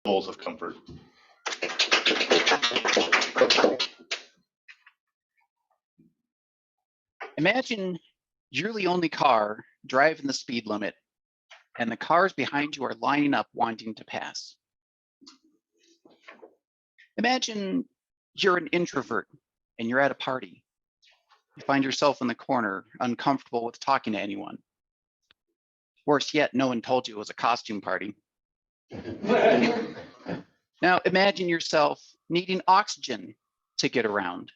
levels of comfort. Imagine you're the only car driving the speed limit, and the cars behind you are lining up wanting to pass. Imagine you're an introvert and you're at a party. You find yourself in the corner, uncomfortable with talking to anyone. Worse yet, no one told you it was a costume party. Now imagine yourself needing oxygen to get around,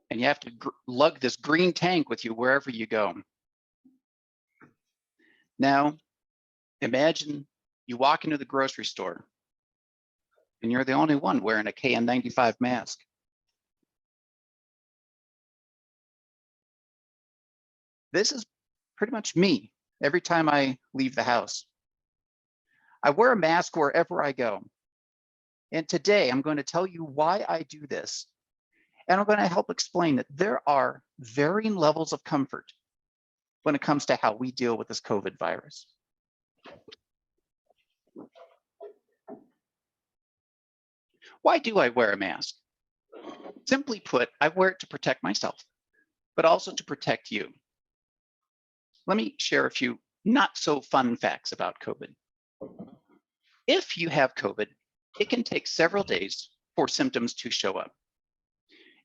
and you have to lug this green tank with you wherever you go. Now imagine you walk into the grocery store and you're the only one wearing a KN95 mask. This is pretty much me every time I leave the house. I wear a mask wherever I go. And today I'm going to tell you why I do this. And I'm going to help explain that there are varying levels of comfort when it comes to how we deal with this COVID virus. Why do I wear a mask? Simply put, I wear it to protect myself, but also to protect you. Let me share a few not so fun facts about COVID. If you have COVID, it can take several days for symptoms to show up.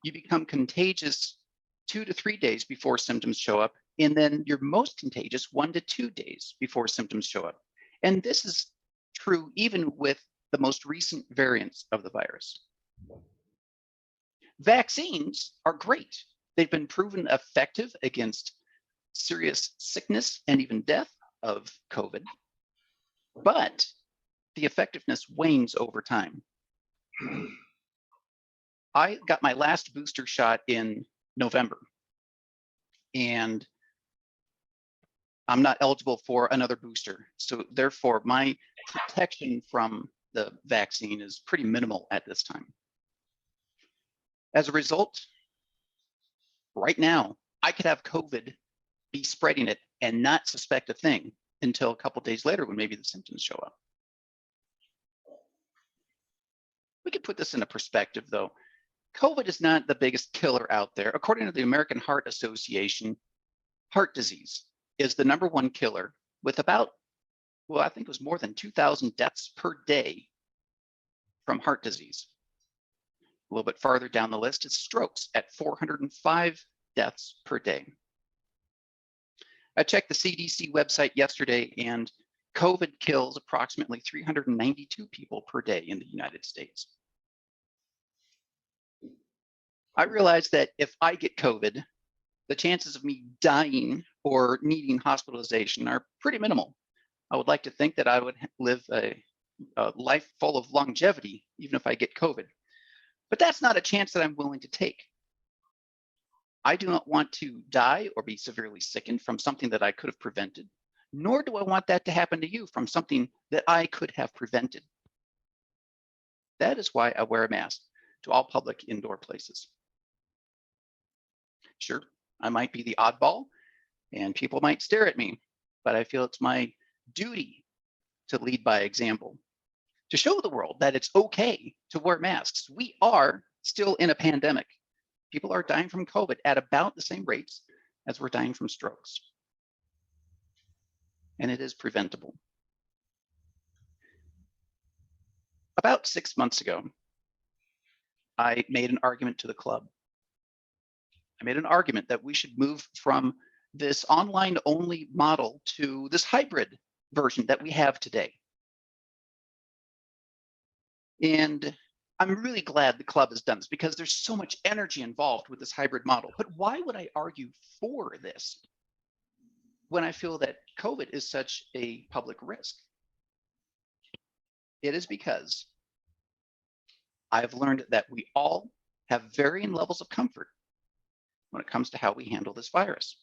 You become contagious 2 to 3 days before symptoms show up, and then you're most contagious 1 to 2 days before symptoms show up. And this is true even with the most recent variants of the virus. Vaccines are great. They've been proven effective against serious sickness and even death of COVID, but the effectiveness wanes over time. I got my last booster shot in November, and I'm not eligible for another booster. So therefore, my protection from the vaccine is pretty minimal at this time. As a result, right now, I could have COVID, be spreading it, and not suspect a thing until a couple days later when maybe the symptoms show up. We could put this into perspective, though. COVID is not the biggest killer out there. According to the American Heart Association, heart disease is the #1 killer with about, well, I think it was more than 2,000 deaths per day from heart disease. A little bit farther down the list is strokes at 405 deaths per day. I checked the CDC website yesterday, and COVID kills approximately 392 people per day in the United States. I realized that if I get COVID, the chances of me dying or needing hospitalization are pretty minimal. I would like to think that I would live a life full of longevity, even if I get COVID. But that's not a chance that I'm willing to take. I do not want to die or be severely sickened from something that I could have prevented, nor do I want that to happen to you from something that I could have prevented. That is why I wear a mask to all public indoor places. Sure, I might be the oddball and people might stare at me, but I feel it's my duty to lead by example, to show the world that it's okay to wear masks. We are still in a pandemic. People are dying from COVID at about the same rates as we're dying from strokes. And it is preventable. About 6 months ago, I made an argument to the club. I made an argument that we should move from this online only model to this hybrid version that we have today. And I'm really glad the club has done this because there's so much energy involved with this hybrid model. But why would I argue for this when I feel that COVID is such a public risk? It is because I've learned that we all have varying levels of comfort when it comes to how we handle this virus.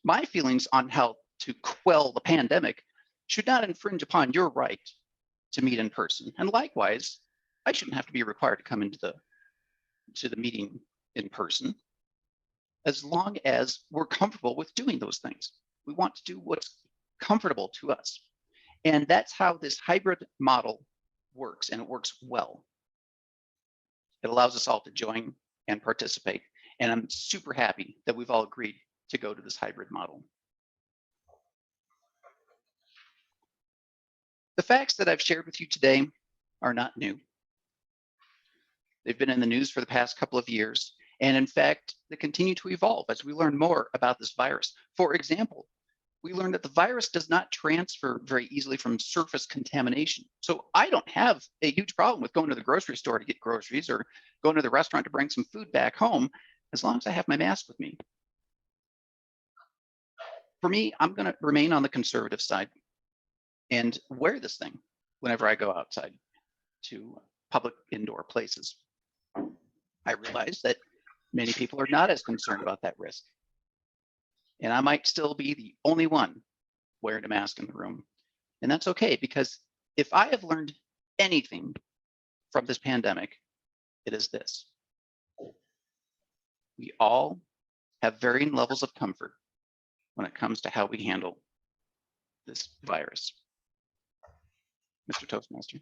My feelings on how to quell the pandemic should not infringe upon your right to meet in person. And likewise, I shouldn't have to be required to come into the meeting in person, as long as we're comfortable with doing those things. We want to do what's comfortable to us. And that's how this hybrid model works, and it works well. It allows us all to join and participate. And I'm super happy that we've all agreed to go to this hybrid model. The facts that I've shared with you today are not new. They've been in the news for the past couple of years. And in fact, they continue to evolve as we learn more about this virus. For example, we learned that the virus does not transfer very easily from surface contamination. So I don't have a huge problem with going to the grocery store to get groceries or going to the restaurant to bring some food back home, as long as I have my mask with me. For me, I'm going to remain on the conservative side and wear this thing whenever I go outside to public indoor places. I realize that many people are not as concerned about that risk. And I might still be the only one wearing a mask in the room. And that's okay, because if I have learned anything from this pandemic, it is this. We all have varying levels of comfort when it comes to how we handle this virus. Mr. Toastmaster.